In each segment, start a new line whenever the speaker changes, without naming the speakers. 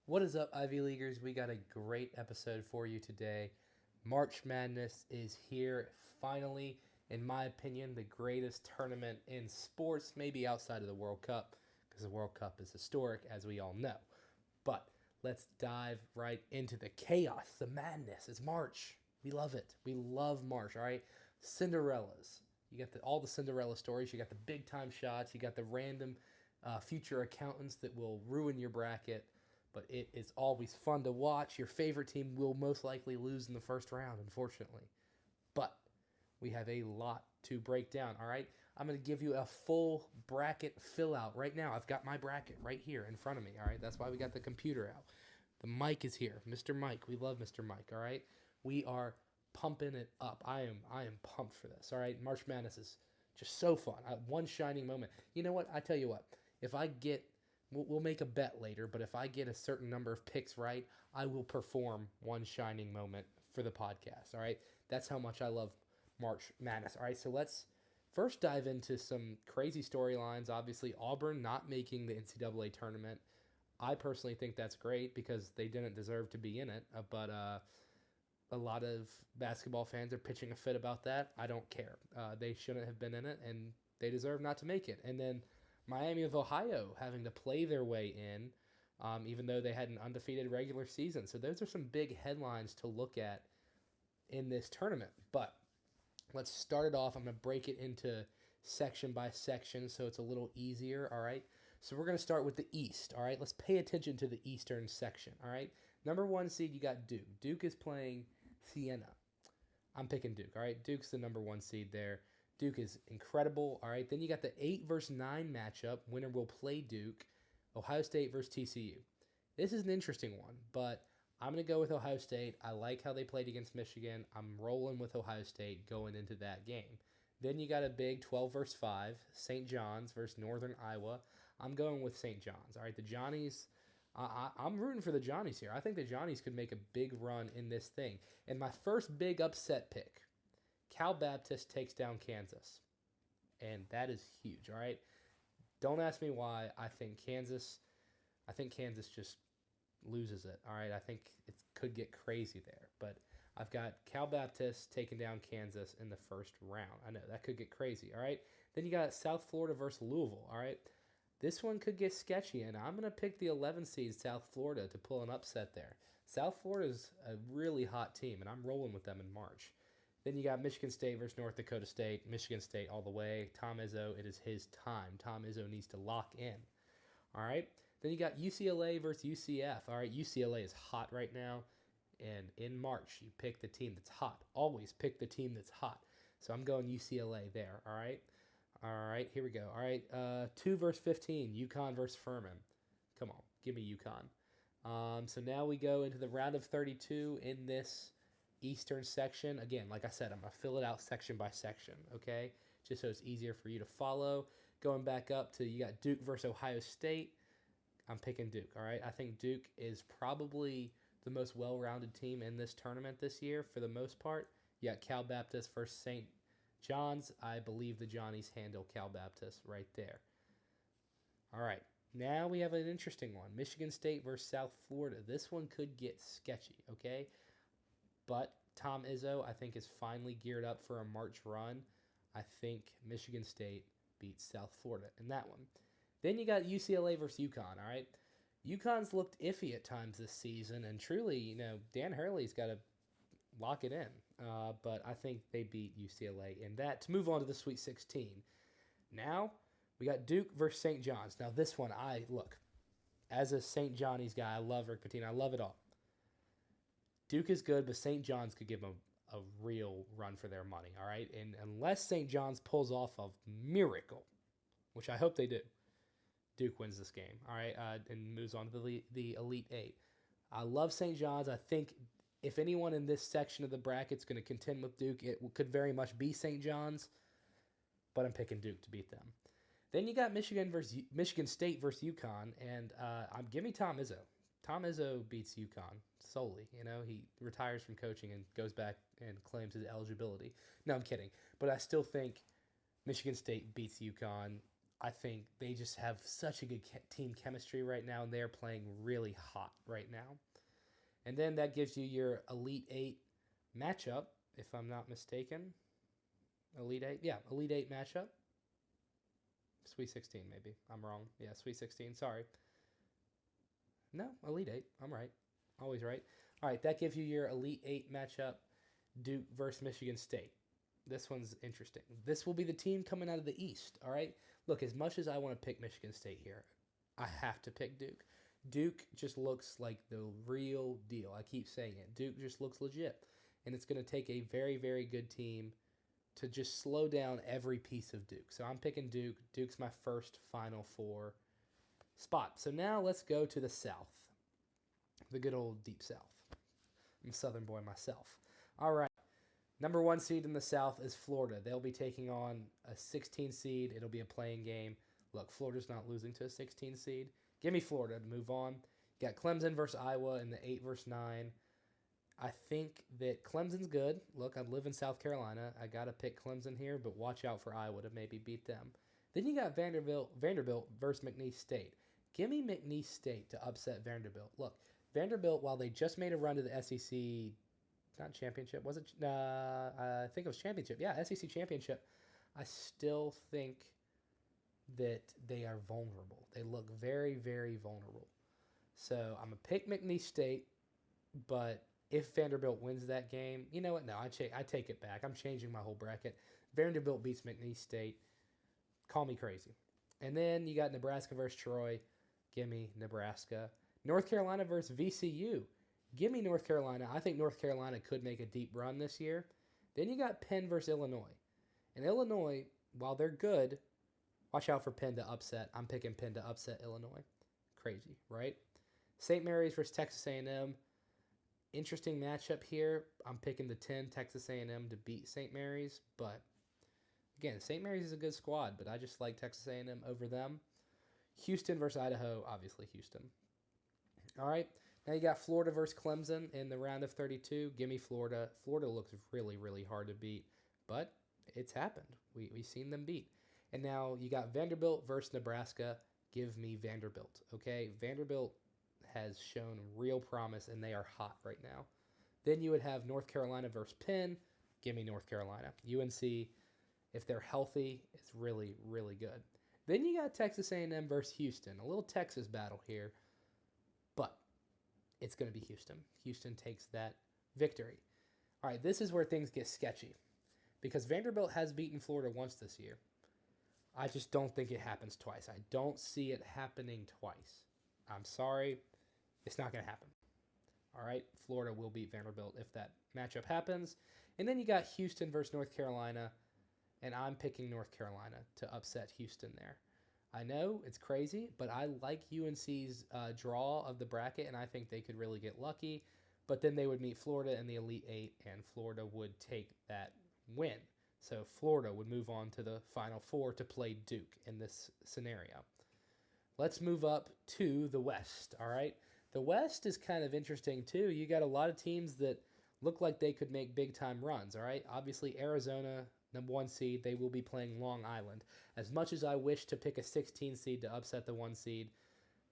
What is up, Ivy Leaguers? We got a great episode for you today. March Madness is here finally. In my opinion, the greatest tournament in sports, maybe outside of the World Cup, because the World Cup is historic, as we all know. But let's dive right into the chaos, the madness. It's March. We love it. We love March, all right? Cinderellas. You got all the Cinderella stories. You got the big time shots. You got the random future accountants that will ruin your bracket, but it is always fun to watch. Your favorite team will most likely lose in the first round, unfortunately. But we have a lot to break down, all right? I'm going to give you a full bracket fill out right now. I've got my bracket right here in front of me, all right? That's why we got the computer out. The mic is here. Mr. Mike. We love Mr. Mike, all right? We are pumping it up. I am pumped for this, all right? March Madness is just so fun. One shining moment. You know what? I tell you what. If I get we'll make a bet later, but if I get a certain number of picks right, I will perform one shining moment for the podcast. All right. That's how much I love March Madness. All right. So let's first dive into some crazy storylines. Obviously, Auburn not making the NCAA tournament. I personally think that's great because they didn't deserve to be in it. But a lot of basketball fans are pitching a fit about that. I don't care. They shouldn't have been in it, and they deserve not to make it. And then Miami of Ohio having to play their way in, even though they had an undefeated regular season. So those are some big headlines to look at in this tournament. But let's start it off. I'm going to break it into section by section so it's a little easier, all right? So we're going to start with the East, all right? Let's pay attention to the Eastern section, all right? Number 1 seed, you got Duke. Duke is playing Siena. I'm picking Duke, all right? Duke's the number 1 seed there. Duke is incredible. All right. Then you got the 8 versus 9 matchup. Winner will play Duke. Ohio State versus TCU. This is an interesting one, but I'm going to go with Ohio State. I like how they played against Michigan. I'm rolling with Ohio State going into that game. Then you got a big 12 versus 5. St. John's versus Northern Iowa. I'm going with St. John's. All right. The Johnnies. I'm rooting for the Johnnies here. I think the Johnnies could make a big run in this thing. And my first big upset pick. Cal Baptist takes down Kansas. And that is huge, all right? Don't ask me why. I think Kansas just loses it, all right? I think it could get crazy there. But I've got Cal Baptist taking down Kansas in the first round. I know, that could get crazy, all right? Then you got South Florida versus Louisville, all right? This one could get sketchy, and I'm going to pick the 11 seed South Florida to pull an upset there. South Florida is a really hot team, and I'm rolling with them in March. Then you got Michigan State versus North Dakota State. Michigan State all the way. Tom Izzo, it is his time. Tom Izzo needs to lock in. All right. Then you got UCLA versus UCF. All right. UCLA is hot right now. And in March, you pick the team that's hot. Always pick the team that's hot. So I'm going UCLA there. All right. All right. Here we go. All right. 2 versus 15. UConn versus Furman. Come on. Give me UConn. So now we go into the round of 32 in this Eastern section. Again, like I said, I'm going to fill it out section by section, okay? Just so it's easier for you to follow. Going back up to, you got Duke versus Ohio State. I'm picking Duke, all right? I think Duke is probably the most well-rounded team in this tournament this year for the most part. You got Cal Baptist versus St. John's. I believe the Johnnies handle Cal Baptist right there. All right. Now we have an interesting one. Michigan State versus South Florida. This one could get sketchy, okay? But Tom Izzo, I think, is finally geared up for a March run. I think Michigan State beats South Florida in that one. Then you got UCLA versus UConn, all right? UConn's looked iffy at times this season, and truly, Dan Hurley's got to lock it in. But I think they beat UCLA in that. To move on to the Sweet 16. Now, we got Duke versus St. John's. Now, this one, as a St. Johnny's guy, I love Rick Pitino. I love it all. Duke is good, but St. John's could give them a real run for their money, all right? And unless St. John's pulls off a miracle, which I hope they do, Duke wins this game, all right, and moves on to the Elite Eight. I love St. John's. I think if anyone in this section of the bracket is going to contend with Duke, it could very much be St. John's, but I'm picking Duke to beat them. Then you got Michigan State versus UConn, and I'm giving Tom Izzo. Tom Izzo beats UConn solely. He retires from coaching and goes back and claims his eligibility. No, I'm kidding. But I still think Michigan State beats UConn I think they just have such a good team chemistry right now, and they're playing really hot right now. And then that gives you your Elite Eight matchup, if I'm not mistaken. Elite Eight, yeah, Elite Eight matchup. Sweet 16, maybe. I'm wrong. Yeah, Sweet 16. Sorry. No, Elite Eight. I'm right. Always right. All right, that gives you your Elite Eight matchup, Duke versus Michigan State. This one's interesting. This will be the team coming out of the East, all right? Look, as much as I want to pick Michigan State here, I have to pick Duke. Duke just looks like the real deal. I keep saying it. Duke just looks legit. And it's going to take a very, very good team to just slow down every piece of Duke. So I'm picking Duke. Duke's my first Final Four spot. So now let's go to the South, the good old Deep South. I'm a Southern boy myself. All right. Number 1 seed in the South is Florida. They'll be taking on a 16 seed. It'll be a playing game. Look, Florida's not losing to a 16 seed. Give me Florida to move on. You got Clemson versus Iowa in the 8 versus 9. I think that Clemson's good. Look, I live in South Carolina. I got to pick Clemson here, but watch out for Iowa to maybe beat them. Then you got Vanderbilt versus McNeese State. Give me McNeese State to upset Vanderbilt. Look, Vanderbilt, while they just made a run to the SEC, not championship, was it? I think it was championship. Yeah, SEC championship. I still think that they are vulnerable. They look very, very vulnerable. So I'm going to pick McNeese State, but if Vanderbilt wins that game, you know what? No, I take it back. I'm changing my whole bracket. Vanderbilt beats McNeese State. Call me crazy. And then you got Nebraska versus Troy. Give me Nebraska. North Carolina versus VCU. Give me North Carolina. I think North Carolina could make a deep run this year. Then you got Penn versus Illinois. And Illinois, while they're good, watch out for Penn to upset. I'm picking Penn to upset Illinois. Crazy, right? St. Mary's versus Texas A&M. Interesting matchup here. I'm picking the 10 Texas A&M to beat St. Mary's, but again, St. Mary's is a good squad, but I just like Texas A&M over them. Houston versus Idaho, obviously Houston. All right, now you got Florida versus Clemson in the round of 32. Give me Florida. Florida looks really, really hard to beat, but it's happened. We've seen them beat. And now you got Vanderbilt versus Nebraska. Give me Vanderbilt, okay? Vanderbilt has shown real promise, and they are hot right now. Then you would have North Carolina versus Penn. Give me North Carolina. UNC, if they're healthy, is really, really good. Then you got Texas A&M versus Houston. A little Texas battle here, but it's going to be Houston. Houston takes that victory. All right, this is where things get sketchy because Vanderbilt has beaten Florida once this year. I just don't think it happens twice. I don't see it happening twice. I'm sorry. It's not going to happen. All right, Florida will beat Vanderbilt if that matchup happens. And then you got Houston versus North Carolina, and I'm picking North Carolina to upset Houston there. I know it's crazy, but I like UNC's draw of the bracket, and I think they could really get lucky. But then they would meet Florida in the Elite Eight, and Florida would take that win. So Florida would move on to the Final Four to play Duke in this scenario. Let's move up to the West, all right? The West is kind of interesting, too. You got a lot of teams that look like they could make big-time runs, all right? Obviously, Arizona, number 1 seed, they will be playing Long Island. As much as I wish to pick a 16 seed to upset the 1 seed,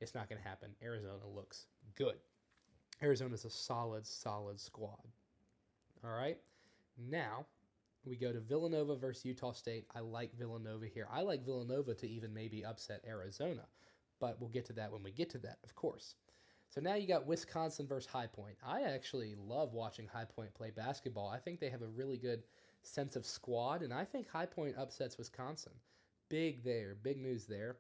it's not going to happen. Arizona looks good. Arizona's a solid, solid squad. All right? Now, we go to Villanova versus Utah State. I like Villanova here. I like Villanova to even maybe upset Arizona, but we'll get to that when we get to that, of course. So now you got Wisconsin versus High Point. I actually love watching High Point play basketball. I think they have a really good sense of squad, and I think High Point upsets Wisconsin. Big there, big news there.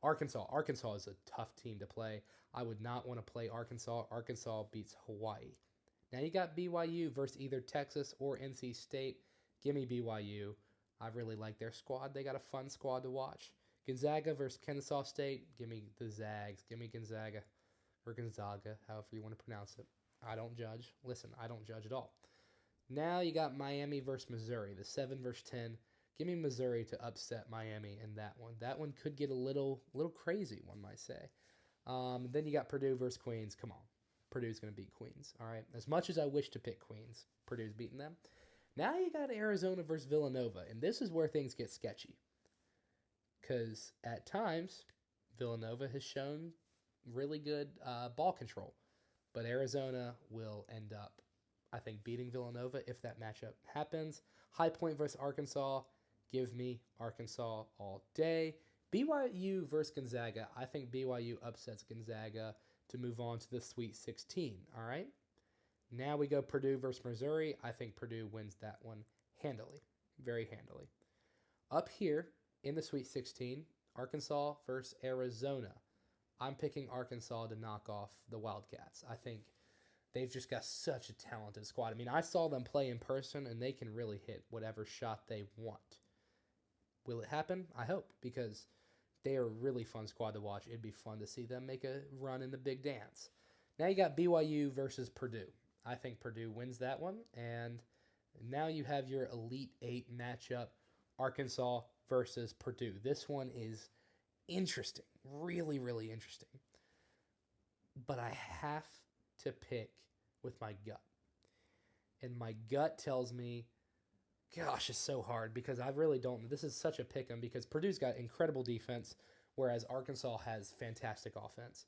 Arkansas. Arkansas is a tough team to play. I would not want to play Arkansas. Arkansas beats Hawaii. Now you got BYU versus either Texas or NC State. Give me BYU. I really like their squad. They got a fun squad to watch. Gonzaga versus Kennesaw State. Give me the Zags. Give me Gonzaga. Or Gonzaga, however you want to pronounce it. I don't judge. Listen, I don't judge at all. Now you got Miami versus Missouri, the 7 versus 10. Give me Missouri to upset Miami in that one. That one could get a little crazy, one might say. Then you got Purdue versus Queens. Come on. Purdue's going to beat Queens, all right? As much as I wish to pick Queens, Purdue's beating them. Now you got Arizona versus Villanova, and this is where things get sketchy. because at times Villanova has shown really good ball control, but Arizona will end up, I think, beating Villanova if that matchup happens. High Point versus Arkansas, give me Arkansas all day. BYU versus Gonzaga, I think BYU upsets Gonzaga to move on to the Sweet 16, all right? Now we go Purdue versus Missouri. I think Purdue wins that one handily, very handily. Up here in the Sweet 16, Arkansas versus Arizona. I'm picking Arkansas to knock off the Wildcats. I think they've just got such a talented squad. I mean, I saw them play in person, and they can really hit whatever shot they want. Will it happen? I hope, because they are a really fun squad to watch. It'd be fun to see them make a run in the big dance. Now you got BYU versus Purdue. I think Purdue wins that one, and now you have your Elite Eight matchup, Arkansas versus Purdue. This one is interesting, really, really interesting. But I have to pick with my gut. And my gut tells me, gosh, it's so hard because I really don't. This is such a pick 'em because Purdue's got incredible defense, whereas Arkansas has fantastic offense.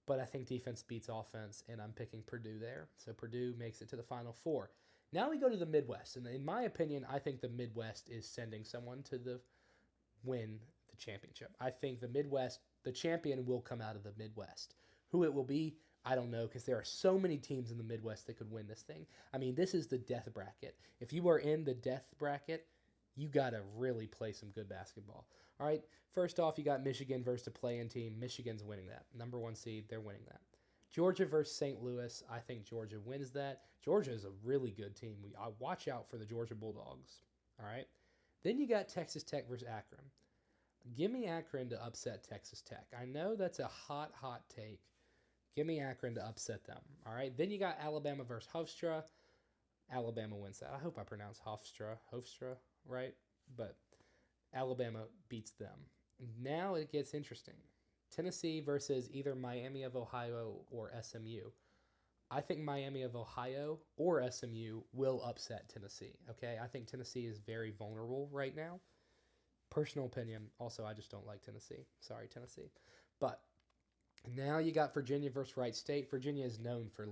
But I think defense beats offense, and I'm picking Purdue there. So Purdue makes it to the Final Four. Now we go to the Midwest, and in my opinion, I think the Midwest is sending someone to win the championship. I think the Midwest, the champion will come out of the Midwest. Who it will be, I don't know, because there are so many teams in the Midwest that could win this thing. I mean, this is the death bracket. If you are in the death bracket, you got to really play some good basketball. All right, first off, you got Michigan versus the play-in team. Michigan's winning that. Number 1 seed, they're winning that. Georgia versus St. Louis, I think Georgia wins that. Georgia is a really good team. I watch out for the Georgia Bulldogs. All right, then you got Texas Tech versus Akron. Give me Akron to upset Texas Tech. I know that's a hot take. Give me Akron to upset them. All right. Then you got Alabama versus Hofstra. Alabama wins that. I hope I pronounce Hofstra right. But Alabama beats them. Now it gets interesting. Tennessee versus either Miami of Ohio or SMU. I think Miami of Ohio or SMU will upset Tennessee. Okay. I think Tennessee is very vulnerable right now. Personal opinion. Also, I just don't like Tennessee. Sorry, Tennessee. But now you got Virginia versus Wright State. Virginia is known for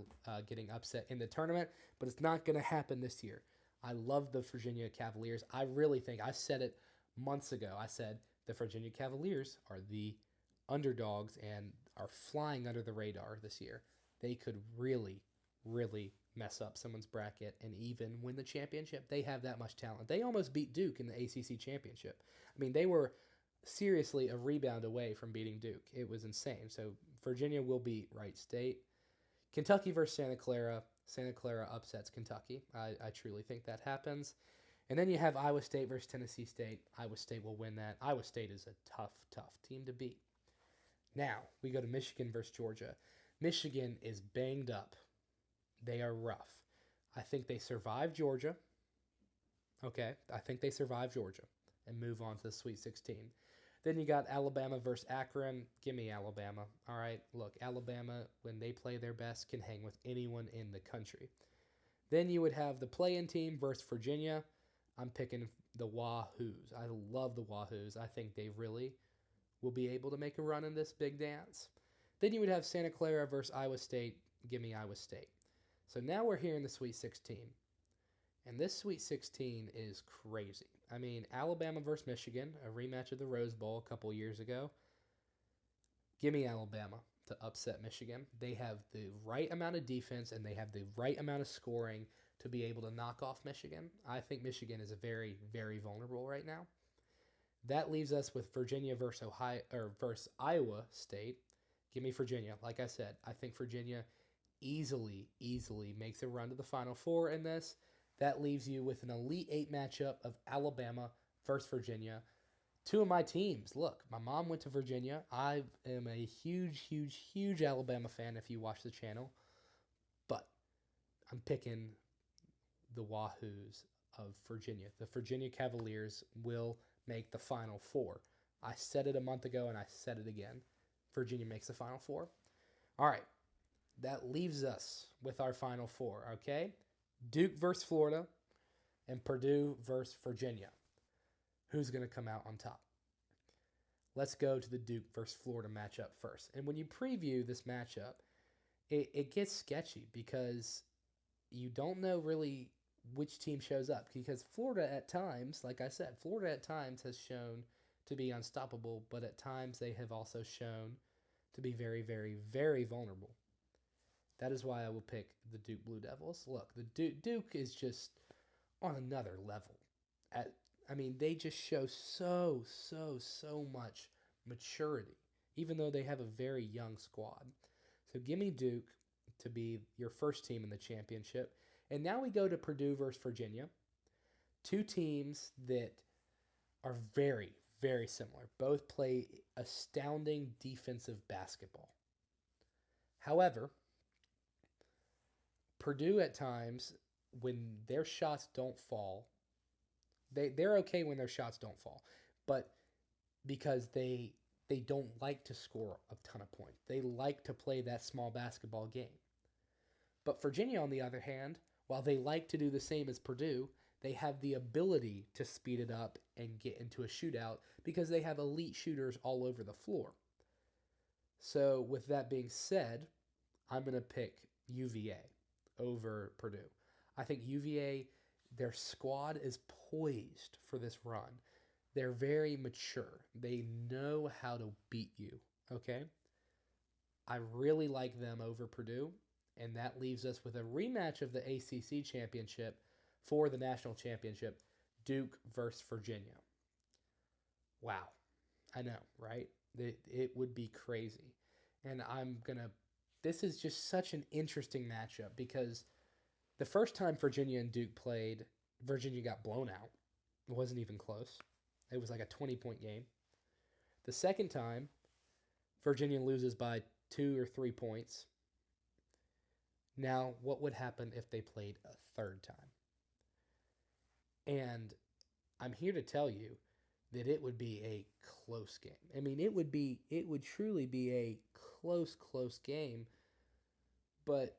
getting upset in the tournament, but it's not going to happen this year. I love the Virginia Cavaliers. I really think, I said it months ago, I said the Virginia Cavaliers are the underdogs and are flying under the radar this year. They could really, really mess up someone's bracket and even win the championship. They have that much talent. They almost beat Duke in the ACC championship. I mean, they were seriously a rebound away from beating Duke. It was insane. So Virginia will beat Wright State. Kentucky versus Santa Clara. Santa Clara upsets Kentucky. I truly think that happens. And then you have Iowa State versus Tennessee State. Iowa State will win that. Iowa State is a tough team to beat. Now we go to Michigan versus Georgia. Michigan is banged up. They are rough. I think they survive Georgia. Okay, I think they survive Georgia and move on to the Sweet 16. Then you got Alabama versus Akron. Give me Alabama. All right, look, Alabama, when they play their best, can hang with anyone in the country. Then you would have the play-in team versus Virginia. I'm picking the Wahoos. I love the Wahoos. I think they really will be able to make a run in this big dance. Then you would have Santa Clara versus Iowa State. Give me Iowa State. So now we're here in the Sweet 16. And this Sweet 16 is crazy. I mean, Alabama versus Michigan, a rematch of the Rose Bowl a couple years ago. Give me Alabama to upset Michigan. They have the right amount of defense and they have the right amount of scoring to be able to knock off Michigan. I think Michigan is a very, very vulnerable right now. That leaves us with Virginia versus Iowa State. Give me Virginia. Like I said, I think Virginia easily makes a run to the Final Four in this. That leaves you with an Elite Eight matchup of Alabama versus Virginia. Two of my teams. Look, my mom went to Virginia. I am a huge Alabama fan if you watch the channel. But I'm picking the Wahoos of Virginia. The Virginia Cavaliers will make the Final Four. I said it a month ago and I said it again. Virginia makes the Final Four. All right. That leaves us with our Final Four, okay? Duke versus Florida and Purdue versus Virginia. Who's going to come out on top? let's go to the Duke versus Florida matchup first. And when you preview this matchup, it gets sketchy because you don't know really which team shows up. Because Florida at times, like I said, Florida at times has shown to be unstoppable, but at times they have also shown to be very, very, very vulnerable. That is why I will pick the Duke Blue Devils. Look, the Duke is just on another level. They just show so much maturity, even though they have a very young squad. So give me Duke to be your first team in the championship. And now we go to Purdue versus Virginia. Two teams that are very, very similar. Both play astounding defensive basketball. However, Purdue at times, when their shots don't fall, they're okay when their shots don't fall. But because they don't like to score a ton of points. They like to play that small basketball game. But Virginia, on the other hand, while they like to do the same as Purdue, they have the ability to speed it up and get into a shootout because they have elite shooters all over the floor. So with that being said, I'm going to pick UVA over Purdue. I think UVA, their squad is poised for this run. They're very mature. They know how to beat you, okay? I really like them over Purdue, and that leaves us with a rematch of the ACC championship for the national championship, Duke versus Virginia. Wow. I know, right? It would be crazy. And this is just such an interesting matchup because the first time Virginia and Duke played, Virginia got blown out. It wasn't even close. It was like a 20-point game. The second time, Virginia loses by 2 or 3 points. Now, what would happen if they played a third time? And I'm here to tell you that it would be a close game. I mean, it would truly be a close game. But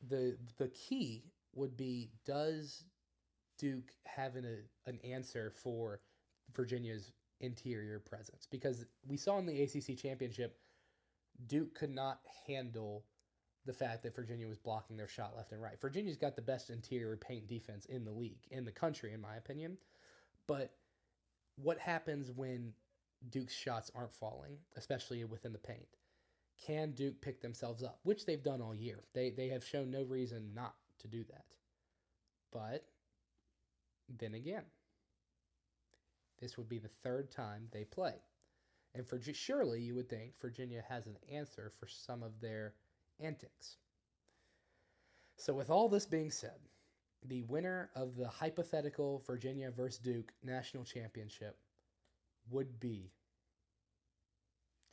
the key would be, does Duke have an answer for Virginia's interior presence? Because we saw in the ACC championship, Duke could not handle the fact that Virginia was blocking their shot left and right. Virginia's got the best interior paint defense in the league, in the country, in my opinion. But what happens when Duke's shots aren't falling, especially within the paint? Can Duke pick themselves up? Which they've done all year. They have shown no reason not to do that. But then again, this would be the third time they play. And surely you would think Virginia has an answer for some of their antics. So with all this being said, the winner of the hypothetical Virginia versus Duke national championship would be,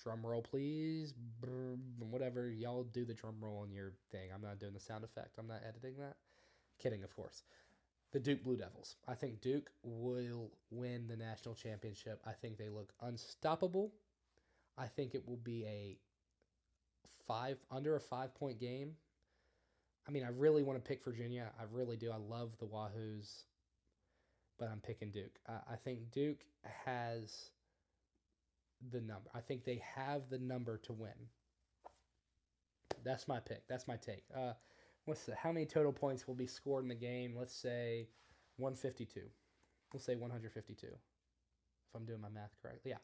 drum roll please, whatever, y'all do the drum roll on your thing. I'm not doing the sound effect. I'm not editing that. Kidding, of course. The Duke Blue Devils. I think Duke will win the national championship. I think they look unstoppable. I think it will be under a 5-point game. I mean, I really want to pick Virginia. I really do. I love the Wahoos, but I'm picking Duke. I think Duke has the number. I think they have the number to win. That's my pick. That's my take. How many total points will be scored in the game? Let's say 152. We'll say 152. If I'm doing my math correctly. Yeah.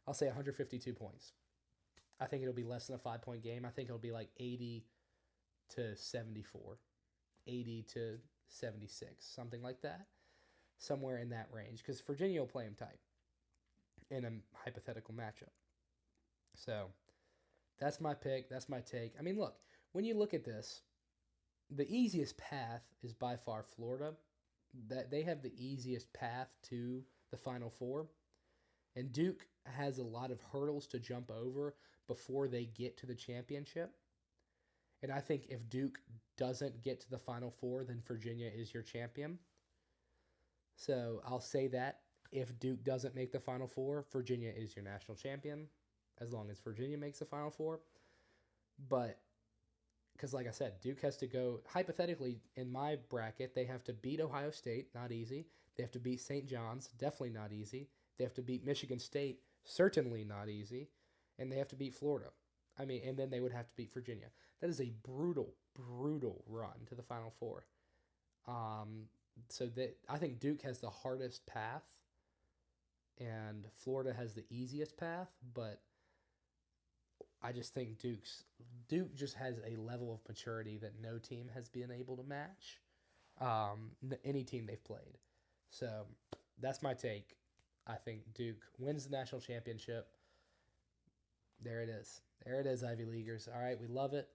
I'll say 152 points. I think it'll be less than a 5-point game. I think it'll be like 80 to 74. 80 to 76. Something like that. Somewhere in that range. Because Virginia will play them tight in a hypothetical matchup. So that's my pick. That's my take. I mean, look. When you look at this, the easiest path is by far Florida. That they have the easiest path to the Final Four. And Duke has a lot of hurdles to jump over before they get to the championship. And I think if Duke doesn't get to the Final Four, then Virginia is your champion. So I'll say that. If Duke doesn't make the Final Four, Virginia is your national champion, as long as Virginia makes the Final Four. But because like I said, Duke has to go, hypothetically, in my bracket, they have to beat Ohio State, not easy. They have to beat St. John's, definitely not easy. They have to beat Michigan State, Certainly not easy. And they have to beat Florida. I mean, and then they would have to beat Virginia. That is a brutal, brutal run to the Final Four. Um, so that I think Duke has the hardest path, and Florida has the easiest path. But I just think Duke just has a level of maturity that no team has been able to match. Any team they've played. So that's my take. I think Duke wins the national championship. There it is. There it is, Ivy Leaguers. All right, we love it.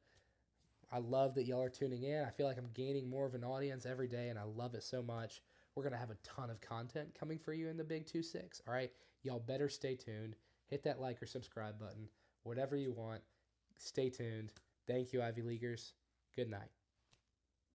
I love that y'all are tuning in. I feel like I'm gaining more of an audience every day, and I love it so much. We're going to have a ton of content coming for you in the Big 2-6. All right, y'all better stay tuned. Hit that like or subscribe button. Whatever you want, stay tuned. Thank you, Ivy Leaguers. Good night.